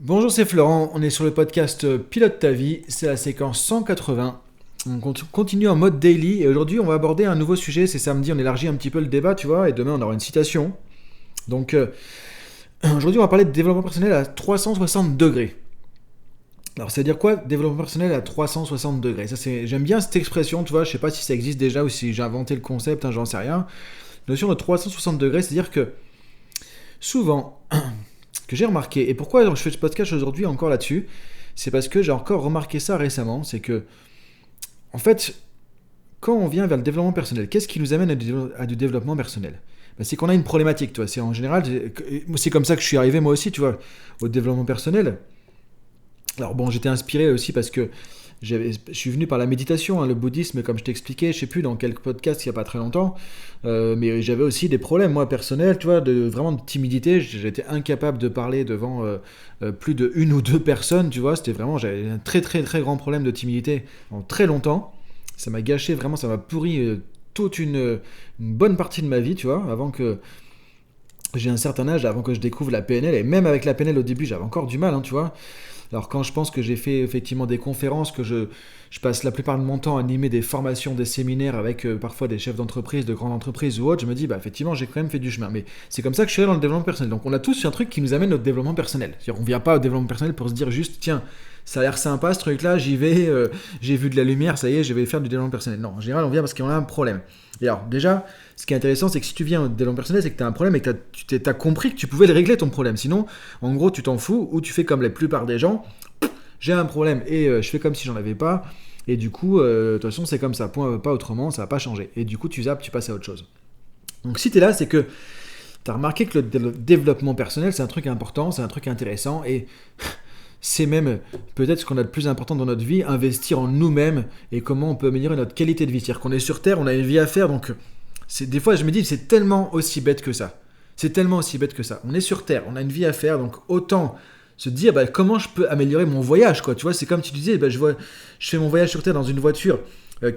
Bonjour, c'est Florent, on est sur le podcast Pilote ta vie, c'est la séquence 180. Continue en mode daily et aujourd'hui on va aborder un nouveau sujet, c'est samedi, on élargit un petit peu le débat, tu vois, et demain on aura une citation. Donc aujourd'hui on va parler de développement personnel à 360 degrés. Alors ça veut dire quoi, développement personnel à 360 degrés? J'aime bien cette expression, tu vois, je sais pas si ça existe déjà ou si j'ai inventé le concept, hein, j'en sais rien. La notion de 360 degrés, c'est-à-dire que souvent, que j'ai remarqué, et pourquoi je fais ce podcast aujourd'hui encore là-dessus, c'est parce que j'ai encore remarqué ça récemment, c'est que, en fait, quand on vient vers le développement personnel, qu'est-ce qui nous amène à du développement personnel? Ben, c'est qu'on a une problématique, toi. C'est en général, c'est comme ça que je suis arrivé moi aussi, tu vois, au développement personnel. Alors bon, j'étais inspiré aussi parce que je suis venu par la méditation, hein, le bouddhisme, comme je t'expliquais, je sais plus dans quel podcast il n'y a pas très longtemps, mais j'avais aussi des problèmes, moi, personnels, tu vois, vraiment de timidité, j'étais incapable de parler devant plus de une ou deux personnes, tu vois, j'avais un très très très grand problème de timidité en très longtemps, ça m'a gâché, vraiment, ça m'a pourri toute une bonne partie de ma vie, tu vois, avant que j'ai un certain âge, avant que je découvre la PNL, et même avec la PNL au début, j'avais encore du mal, hein, tu vois. Alors quand je pense que j'ai fait effectivement des conférences, que je passe la plupart de mon temps à animer des formations, des séminaires avec parfois des chefs d'entreprise, de grandes entreprises ou autres, je me dis, bah effectivement, j'ai quand même fait du chemin. Mais c'est comme ça que je suis allé dans le développement personnel. Donc on a tous un truc qui nous amène au développement personnel. C'est-à-dire on vient pas au développement personnel pour se dire juste, tiens, ça a l'air sympa ce truc-là, j'y vais, j'ai vu de la lumière, ça y est, je vais faire du développement personnel. Non, en général, on vient parce qu'on a un problème. Et alors, déjà, ce qui est intéressant, c'est que si tu viens au développement personnel, c'est que tu as un problème et que tu as compris que tu pouvais le régler ton problème. Sinon, en gros, tu t'en fous ou tu fais comme la plupart des gens, j'ai un problème et je fais comme si j'en avais pas. Et du coup, de toute façon, c'est comme ça, point, pas autrement, ça va pas changer. Et du coup, tu zappes, tu passes à autre chose. Donc si tu es là, c'est que tu as remarqué que le développement personnel, c'est un truc important, c'est un truc intéressant et c'est même peut-être ce qu'on a de plus important dans notre vie, investir en nous-mêmes et comment on peut améliorer notre qualité de vie. C'est-à-dire qu'on est sur Terre, on a une vie à faire, donc des fois je me dis c'est tellement aussi bête que ça. C'est tellement aussi bête que ça. On est sur Terre, on a une vie à faire, donc autant se dire bah, comment je peux améliorer mon voyage, quoi. Tu vois, c'est comme tu disais, bah, je fais mon voyage sur Terre dans une voiture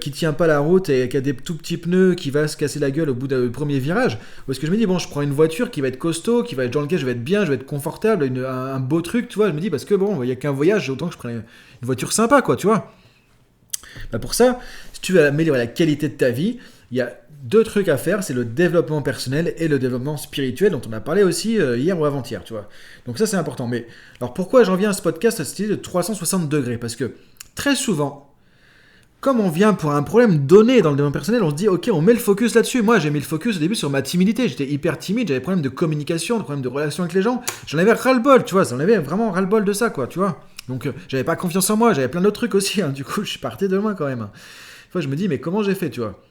qui tient pas la route et qui a des tout petits pneus, qui va se casser la gueule au bout du premier virage. Ou est-ce que je me dis, bon, je prends une voiture qui va être costaud, qui va être dans lequel je vais être bien, je vais être confortable, un beau truc, tu vois. Je me dis, parce que bon, il y a qu'un voyage, autant que je prenne une voiture sympa, quoi, tu vois. Bah pour ça, si tu veux améliorer la qualité de ta vie, il y a deux trucs à faire, c'est le développement personnel et le développement spirituel dont on a parlé aussi hier ou avant-hier, tu vois. Donc ça c'est important. Mais alors pourquoi j'en viens à ce podcast à cette idée de 360 degrés? Parce que très souvent, comme on vient pour un problème donné dans le développement personnel, on se dit ok, on met le focus là-dessus. Moi j'ai mis le focus au début sur ma timidité, j'étais hyper timide, j'avais des problèmes de communication, des problèmes de relation avec les gens, j'en avais ras-le-bol, tu vois, j'en avais vraiment ras-le-bol de ça, quoi, tu vois. Donc j'avais pas confiance en moi, j'avais plein d'autres trucs aussi, hein. Du coup je suis parti de loin quand même. Des fois je me dis mais comment j'ai fait, tu vois.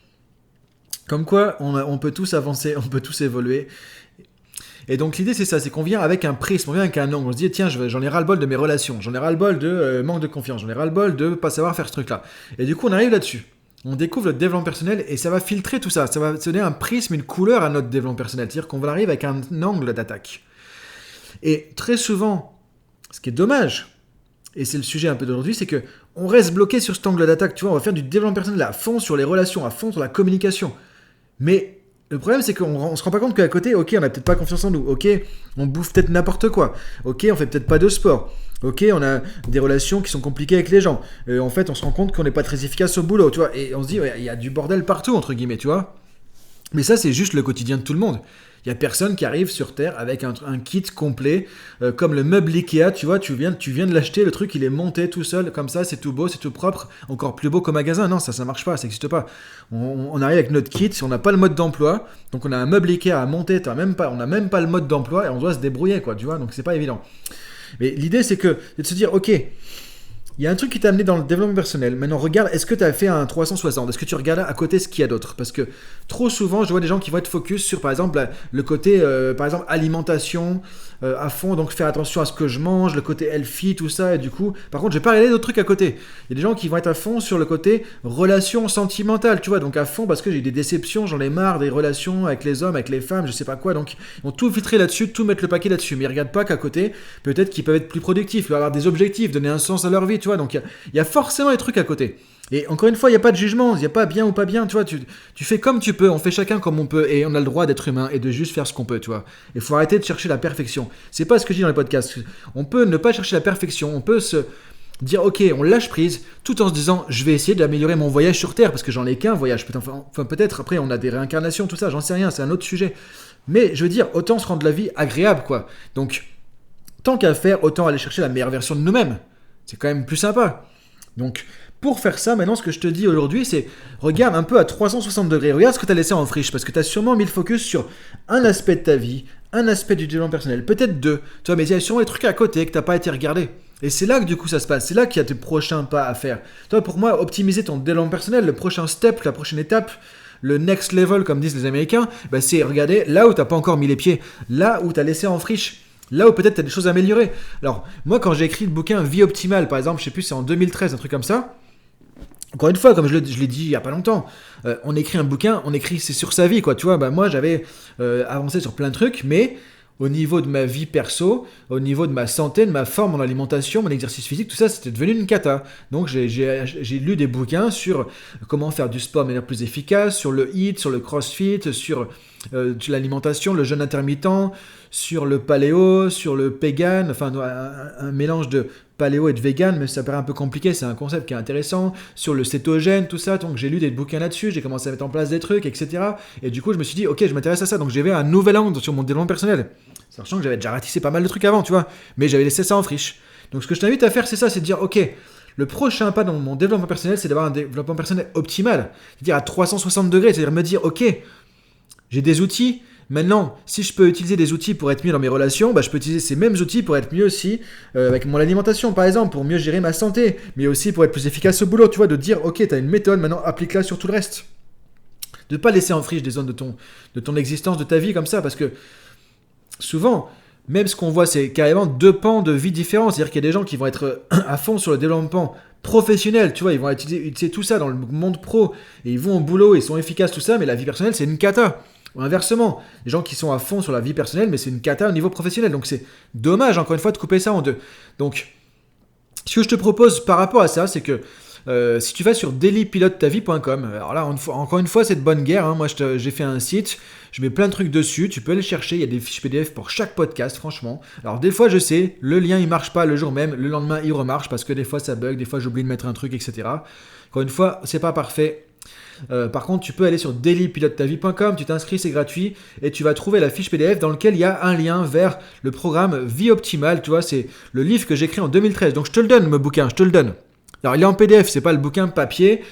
Comme quoi, on peut tous avancer, on peut tous évoluer. Et donc l'idée c'est ça, c'est qu'on vient avec un prisme, on vient avec un angle, on se dit tiens j'en ai ras-le-bol de mes relations, j'en ai ras-le-bol de manque de confiance, j'en ai ras-le-bol de pas savoir faire ce truc-là. Et du coup on arrive là-dessus, on découvre le développement personnel et ça va filtrer tout ça, ça va donner un prisme, une couleur à notre développement personnel, c'est-à-dire qu'on va arriver avec un angle d'attaque. Et très souvent, ce qui est dommage, et c'est le sujet un peu d'aujourd'hui, c'est que on reste bloqué sur cet angle d'attaque, tu vois, on va faire du développement personnel à fond sur les relations, à fond sur la communication. Mais le problème, c'est qu'on se rend pas compte qu'à côté, ok, on a peut-être pas confiance en nous, ok, on bouffe peut-être n'importe quoi, ok, on fait peut-être pas de sport, ok, on a des relations qui sont compliquées avec les gens. En fait, on se rend compte qu'on n'est pas très efficace au boulot, tu vois, et on se dit, ouais, il y a du bordel partout, entre guillemets, tu vois. Mais ça, c'est juste le quotidien de tout le monde. Il n'y a personne qui arrive sur Terre avec un kit complet, comme le meuble Ikea, tu vois, tu viens de l'acheter, le truc il est monté tout seul, comme ça, c'est tout beau, c'est tout propre, encore plus beau qu'au magasin. Non, ça marche pas, ça n'existe pas. On arrive avec notre kit, on n'a pas le mode d'emploi, donc on a un meuble Ikea à monter, on n'a même pas le mode d'emploi et on doit se débrouiller, quoi, tu vois, donc c'est pas évident. Mais l'idée c'est de se dire, ok, il y a un truc qui t'a amené dans le développement personnel. Maintenant, regarde, est-ce que tu as fait un 360? Est-ce que tu regardes à côté ce qu'il y a d'autre? Parce que trop souvent, je vois des gens qui vont être focus sur, par exemple, le côté, par exemple, alimentation à fond, donc faire attention à ce que je mange, le côté healthy, tout ça. Et du coup, par contre, je vais pas regarder d'autres trucs à côté. Il y a des gens qui vont être à fond sur le côté relation sentimentale, tu vois, donc à fond parce que j'ai des déceptions, j'en ai marre des relations avec les hommes, avec les femmes, je sais pas quoi. Donc, ils vont tout filtrer là-dessus, tout mettre le paquet là-dessus. Mais ils regardent pas qu'à côté, peut-être qu'ils peuvent être plus productifs, avoir des objectifs, donner un sens à leur vie. Tu vois, donc il y a forcément des trucs à côté. Et encore une fois, il n'y a pas de jugement, il n'y a pas bien ou pas bien, tu vois, tu fais comme tu peux, on fait chacun comme on peut, et on a le droit d'être humain et de juste faire ce qu'on peut, tu vois. Il faut arrêter de chercher la perfection. C'est pas ce que je dis dans les podcasts. On peut ne pas chercher la perfection, on peut se dire ok, on lâche prise, tout en se disant je vais essayer d'améliorer mon voyage sur Terre, parce que j'en ai qu'un voyage, enfin peut-être après on a des réincarnations, tout ça, j'en sais rien, c'est un autre sujet. Mais je veux dire, autant se rendre la vie agréable, quoi. Donc, tant qu'à faire, autant aller chercher la meilleure version de nous-mêmes. C'est quand même plus sympa. Donc, pour faire ça, maintenant, ce que je te dis aujourd'hui, c'est regarde un peu à 360 degrés. Regarde ce que tu as laissé en friche, parce que tu as sûrement mis le focus sur un aspect de ta vie, un aspect du développement personnel, peut-être deux. Tu vois, mais il y a sûrement des trucs à côté que tu n'as pas été regardé. Et c'est là que du coup ça se passe. C'est là qu'il y a tes prochains pas à faire. Toi, pour moi, optimiser ton développement personnel, le prochain step, la prochaine étape, le next level, comme disent les Américains, bah, c'est regarder là où tu n'as pas encore mis les pieds, là où tu as laissé en friche. Là où peut-être tu as des choses à améliorer. Alors, moi, quand j'ai écrit le bouquin Vie Optimale, par exemple, je sais plus, c'est en 2013, un truc comme ça. Encore une fois, comme je l'ai dit il y a pas longtemps, on écrit un bouquin, c'est sur sa vie, quoi. Tu vois, bah, moi, j'avais avancé sur plein de trucs, mais au niveau de ma vie perso, au niveau de ma santé, de ma forme, mon alimentation, mon exercice physique, tout ça, c'était devenu une cata. Donc j'ai lu des bouquins sur comment faire du sport de manière plus efficace, sur le HIIT, sur le crossfit, sur l'alimentation, le jeûne intermittent, sur le paléo, sur le vegan, enfin un mélange de paléo et de vegan, mais ça paraît un peu compliqué, c'est un concept qui est intéressant, sur le cétogène, tout ça, donc j'ai lu des bouquins là-dessus, j'ai commencé à mettre en place des trucs, etc. Et du coup, je me suis dit, ok, je m'intéresse à ça, donc j'avais un nouvel angle sur mon développement personnel. Sachant que j'avais déjà ratissé pas mal de trucs avant, tu vois, mais j'avais laissé ça en friche. Donc ce que je t'invite à faire, c'est ça, c'est de dire, ok, le prochain pas dans mon développement personnel, c'est d'avoir un développement personnel optimal, c'est-à-dire à 360 degrés, c'est-à-dire me dire, ok, j'ai des outils. Maintenant, si je peux utiliser des outils pour être mieux dans mes relations, bah, je peux utiliser ces mêmes outils pour être mieux aussi avec mon alimentation, par exemple, pour mieux gérer ma santé, mais aussi pour être plus efficace au boulot, tu vois, de dire, ok, tu as une méthode, maintenant applique-la sur tout le reste. De ne pas laisser en friche des zones de ton existence, de ta vie comme ça, parce que souvent, même ce qu'on voit, c'est carrément deux pans de vie différents, c'est-à-dire qu'il y a des gens qui vont être à fond sur le développement professionnel, tu vois, ils vont utiliser tout ça dans le monde pro, et ils vont au boulot, ils sont efficaces, tout ça, mais la vie personnelle, c'est une cata. Ou inversement, les gens qui sont à fond sur la vie personnelle, mais c'est une cata au niveau professionnel. Donc c'est dommage, encore une fois, de couper ça en deux. Donc, ce que je te propose par rapport à ça, c'est que si tu vas sur dailypilotetavie.com, alors là, encore une fois, c'est de bonne guerre. Hein. Moi, j'ai fait un site, je mets plein de trucs dessus, tu peux aller chercher, il y a des fiches PDF pour chaque podcast, franchement. Alors, des fois, je sais, le lien, il marche pas le jour même, le lendemain, il remarche parce que des fois, ça bug, des fois, j'oublie de mettre un truc, etc. Encore une fois, c'est pas parfait. Par contre, tu peux aller sur dailypilotetavie.com, tu t'inscris, c'est gratuit, et tu vas trouver la fiche PDF dans laquelle il y a un lien vers le programme Vie Optimale, tu vois, c'est le livre que j'ai écrit en 2013, donc je te le donne, mon bouquin, je te le donne. Alors il est en PDF, c'est pas le bouquin papier,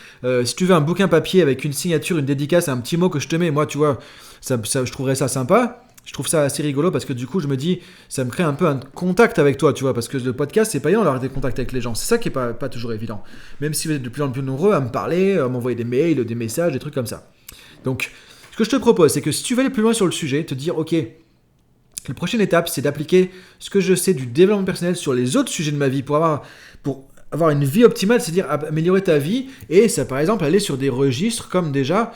si tu veux un bouquin papier avec une signature, une dédicace, un petit mot que je te mets, moi tu vois, ça, je trouverais ça sympa. Je trouve ça assez rigolo parce que du coup, je me dis, ça me crée un peu un contact avec toi, tu vois, parce que le podcast, c'est pas évident d'avoir des contacts avec les gens. C'est ça qui est pas toujours évident. Même si vous êtes de plus en plus nombreux à me parler, à m'envoyer des mails, des messages, des trucs comme ça. Donc, ce que je te propose, c'est que si tu veux aller plus loin sur le sujet, te dire, ok, la prochaine étape, c'est d'appliquer ce que je sais du développement personnel sur les autres sujets de ma vie pour avoir une vie optimale, c'est-à-dire améliorer ta vie et ça, par exemple, aller sur des registres comme déjà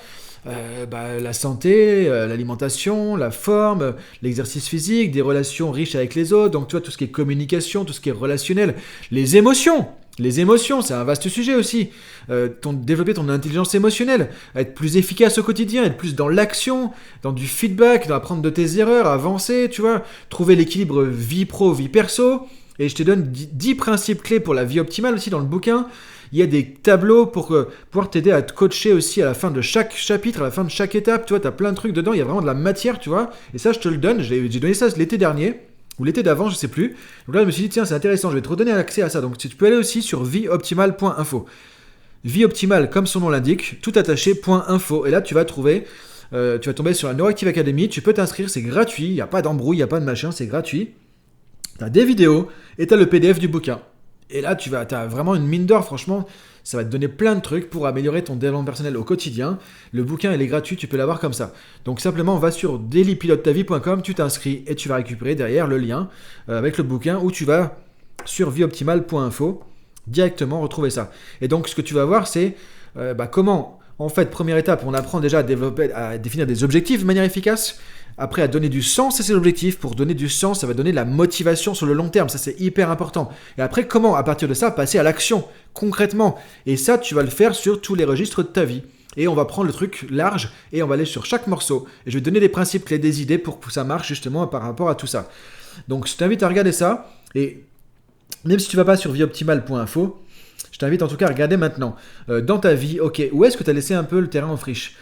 la santé, l'alimentation, la forme, l'exercice physique, des relations riches avec les autres, donc tu vois, tout ce qui est communication, tout ce qui est relationnel, les émotions. Les émotions, c'est un vaste sujet aussi. Développer ton intelligence émotionnelle, être plus efficace au quotidien, être plus dans l'action, dans du feedback, dans apprendre de tes erreurs, avancer, tu vois, trouver l'équilibre vie pro, vie perso. Et je te donne 10 principes clés pour la vie optimale aussi dans le bouquin. Il y a des tableaux pour pouvoir t'aider à te coacher aussi à la fin de chaque chapitre, à la fin de chaque étape. Tu vois, tu as plein de trucs dedans, il y a vraiment de la matière, tu vois. Et ça, je te le donne. J'ai donné ça l'été dernier, ou l'été d'avant, je sais plus. Donc là, je me suis dit, tiens, c'est intéressant, je vais te redonner accès à ça. Donc tu peux aller aussi sur vieoptimale.info. Vie optimale, comme son nom l'indique, tout attaché, .info. Et là, tu vas trouver, tu vas tomber sur la Neuroactive Academy. Tu peux t'inscrire, c'est gratuit. Il n'y a pas d'embrouille, il n'y a pas de machin, c'est gratuit. Tu as des vidéos et tu as le PDF du bouquin. Et là, tu as vraiment une mine d'or, franchement, ça va te donner plein de trucs pour améliorer ton développement personnel au quotidien. Le bouquin, il est gratuit, tu peux l'avoir comme ça. Donc simplement, va sur dailypilotetavie.com, tu t'inscris et tu vas récupérer derrière le lien avec le bouquin où tu vas sur vieoptimale.info directement retrouver ça. Et donc, ce que tu vas voir, c'est comment, en fait, première étape, on apprend déjà à définir des objectifs de manière efficace, après à donner du sens à ses objectifs. Pour donner du sens, ça va donner de la motivation sur le long terme, ça c'est hyper important. Et après, comment à partir de ça passer à l'action, concrètement? Et ça, tu vas le faire sur tous les registres de ta vie. Et on va prendre le truc large et on va aller sur chaque morceau. Et je vais te donner des principes clés, des idées pour que ça marche justement par rapport à tout ça. Donc je t'invite à regarder ça. Et même si tu ne vas pas sur vieoptimale.info, je t'invite en tout cas à regarder maintenant. Dans ta vie, ok, où est-ce que tu as laissé un peu le terrain en friche?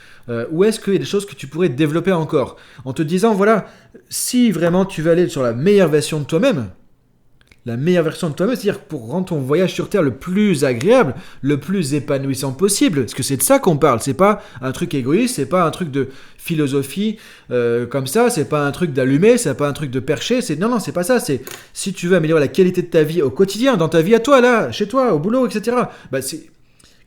Où est-ce qu'il y a des choses que tu pourrais développer encore? En te disant, voilà, si vraiment tu veux aller sur la meilleure version de toi-même, c'est-à-dire pour rendre ton voyage sur Terre le plus agréable, le plus épanouissant possible, parce que c'est de ça qu'on parle, c'est pas un truc égoïste, c'est pas un truc de philosophie comme ça, c'est pas un truc d'allumé, c'est pas un truc de perché, non, c'est pas ça, c'est si tu veux améliorer la qualité de ta vie au quotidien, dans ta vie à toi, là, chez toi, au boulot, etc., c'est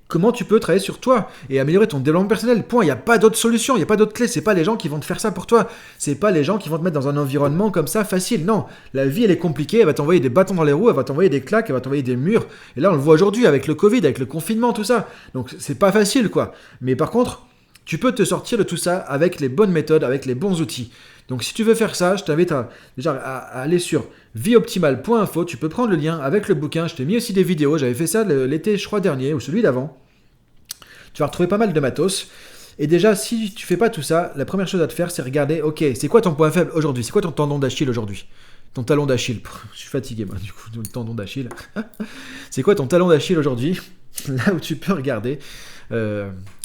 comment tu peux travailler sur toi et améliorer ton développement personnel. Point. Il n'y a pas d'autre solution, il n'y a pas d'autre clé. C'est pas les gens qui vont te faire ça pour toi. C'est pas les gens qui vont te mettre dans un environnement comme ça facile. Non, la vie elle est compliquée. Elle va t'envoyer des bâtons dans les roues, elle va t'envoyer des claques, elle va t'envoyer des murs. Et là on le voit aujourd'hui avec le Covid, avec le confinement, tout ça. Donc c'est pas facile quoi. Mais par contre, tu peux te sortir de tout ça avec les bonnes méthodes, avec les bons outils. Donc si tu veux faire ça, je t'invite à aller sur vieoptimale.info, tu peux prendre le lien avec le bouquin, je t'ai mis aussi des vidéos, j'avais fait ça l'été je crois dernier, ou celui d'avant. Tu vas retrouver pas mal de matos. Et déjà, si tu fais pas tout ça, la première chose à te faire, c'est regarder, ok, c'est quoi ton point faible aujourd'hui? C'est quoi ton tendon d'Achille aujourd'hui? Ton talon d'Achille. Je suis fatigué, moi, du coup, le tendon d'Achille. C'est quoi ton talon d'Achille aujourd'hui? Là où tu peux regarder.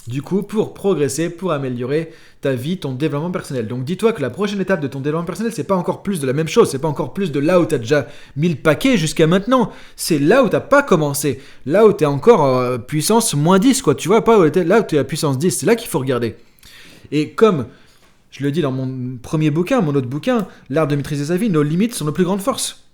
Du coup, pour progresser, pour améliorer ta vie, ton développement personnel. Donc dis-toi que la prochaine étape de ton développement personnel, c'est pas encore plus de la même chose, c'est pas encore plus de là où tu as déjà mis le paquet jusqu'à maintenant. C'est là où tu n'as pas commencé, là où tu es encore puissance moins 10, quoi. Tu vois, pas là où tu es à puissance 10, c'est là qu'il faut regarder. Et comme je le dis dans mon premier bouquin, mon autre bouquin, L'art de maîtriser sa vie, nos limites sont nos plus grandes forces.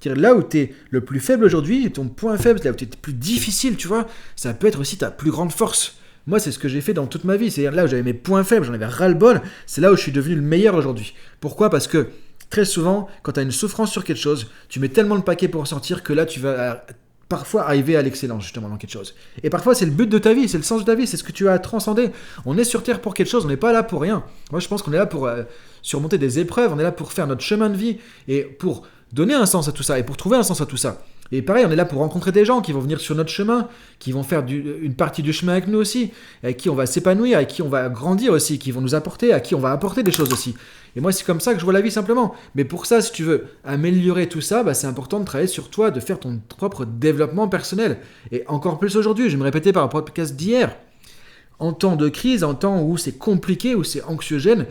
C'est-à-dire là où tu es le plus faible aujourd'hui, ton point faible, là où tu es le plus difficile, tu vois, ça peut être aussi ta plus grande force. Moi, c'est ce que j'ai fait dans toute ma vie. C'est-à-dire là où j'avais mes points faibles, j'en avais ras-le-bol. C'est là où je suis devenu le meilleur aujourd'hui. Pourquoi? Parce que très souvent, quand tu as une souffrance sur quelque chose, tu mets tellement le paquet pour en sortir que là, tu vas parfois arriver à l'excellence, justement, dans quelque chose. Et parfois, c'est le but de ta vie, c'est le sens de ta vie, c'est ce que tu as à transcender. On est sur Terre pour quelque chose, on n'est pas là pour rien. Moi, je pense qu'on est là pour surmonter des épreuves, on est là pour faire notre chemin de vie et pour donner un sens à tout ça et pour trouver un sens à tout ça. Et pareil, on est là pour rencontrer des gens qui vont venir sur notre chemin, qui vont faire une partie du chemin avec nous aussi, avec qui on va s'épanouir, avec qui on va grandir aussi, qui vont nous apporter, à qui on va apporter des choses aussi. Et moi, c'est comme ça que je vois la vie simplement. Mais pour ça, si tu veux améliorer tout ça, c'est important de travailler sur toi, de faire ton propre développement personnel. Et encore plus aujourd'hui, je vais me répéter par rapport au podcast d'hier. En temps de crise, en temps où c'est compliqué, où c'est anxiogène,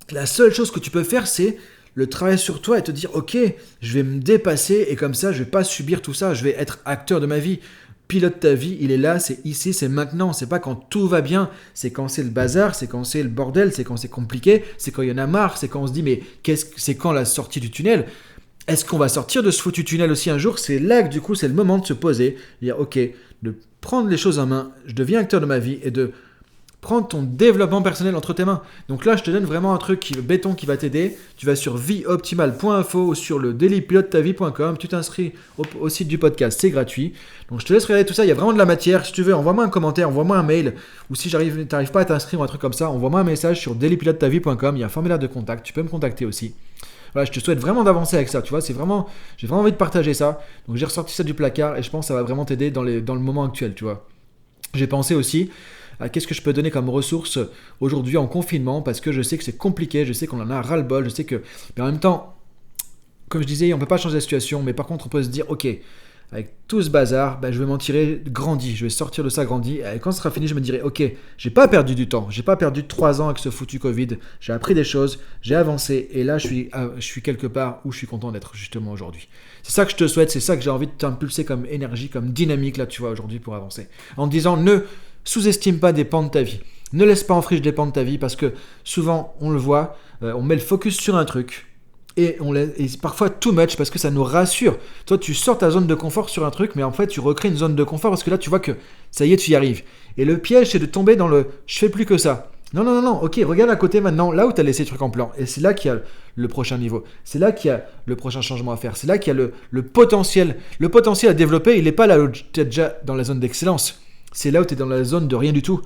la seule chose que tu peux faire, c'est le travail sur toi et te dire ok, je vais me dépasser et comme ça je vais pas subir tout ça, je vais être acteur de ma vie, pilote ta vie, il est là, c'est ici, c'est maintenant, c'est pas quand tout va bien, c'est quand c'est le bazar, c'est quand c'est le bordel, c'est quand c'est compliqué, c'est quand il y en a marre, c'est quand on se dit mais c'est quand la sortie du tunnel? Est-ce qu'on va sortir de ce foutu tunnel aussi un jour? C'est là que du coup c'est le moment de se poser, de dire ok, de prendre les choses en main, je deviens acteur de ma vie et de prendre ton développement personnel entre tes mains. Donc là, je te donne vraiment un truc béton qui va t'aider. Tu vas sur vieoptimale.info ou sur le dailypilotetavie.com. Tu t'inscris au site du podcast, c'est gratuit. Donc je te laisse regarder tout ça. Il y a vraiment de la matière. Si tu veux, envoie-moi un commentaire, envoie-moi un mail. Ou si tu n'arrives pas à t'inscrire ou un truc comme ça, envoie-moi un message sur dailypilotetavie.com. Il y a un formulaire de contact. Tu peux me contacter aussi. Voilà, je te souhaite vraiment d'avancer avec ça. Tu vois, j'ai vraiment envie de partager ça. Donc j'ai ressorti ça du placard et je pense que ça va vraiment t'aider dans le moment actuel. Tu vois. J'ai pensé aussi qu'est-ce que je peux donner comme ressources aujourd'hui en confinement, parce que je sais que c'est compliqué, je sais qu'on en a ras-le-bol, je sais que... Mais en même temps, comme je disais, on ne peut pas changer la situation, mais par contre on peut se dire, ok, avec tout ce bazar, je vais m'en tirer grandi, je vais sortir de ça grandi, et quand ce sera fini, je me dirai, ok, j'ai pas perdu du temps, j'ai pas perdu 3 ans avec ce foutu Covid, j'ai appris des choses, j'ai avancé, et là je suis quelque part où je suis content d'être justement aujourd'hui. C'est ça que je te souhaite, c'est ça que j'ai envie de t'impulser comme énergie, comme dynamique là, tu vois, aujourd'hui pour avancer. En te disant, ne sous-estime pas des pans de ta vie. Ne laisse pas en friche des pans de ta vie parce que souvent, on le voit, on met le focus sur un truc et parfois too much parce que ça nous rassure. Toi, tu sors ta zone de confort sur un truc, mais en fait, tu recrées une zone de confort parce que là, tu vois que ça y est, tu y arrives. Et le piège, c'est de tomber dans le « je fais plus que ça ». Non, ok, regarde à côté maintenant, là où tu as laissé le truc en plan. Et c'est là qu'il y a le prochain niveau. C'est là qu'il y a le prochain changement à faire. C'est là qu'il y a le potentiel. Le potentiel à développer, il n'est pas là où tu es déjà dans la zone d'excellence. C'est là où tu es dans la zone de rien du tout.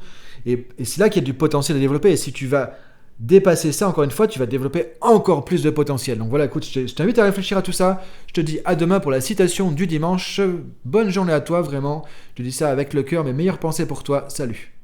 Et c'est là qu'il y a du potentiel à développer. Et si tu vas dépasser ça, encore une fois, tu vas développer encore plus de potentiel. Donc voilà, écoute, je t'invite à réfléchir à tout ça. Je te dis à demain pour la citation du dimanche. Bonne journée à toi, vraiment. Je te dis ça avec le cœur, mes meilleures pensées pour toi. Salut.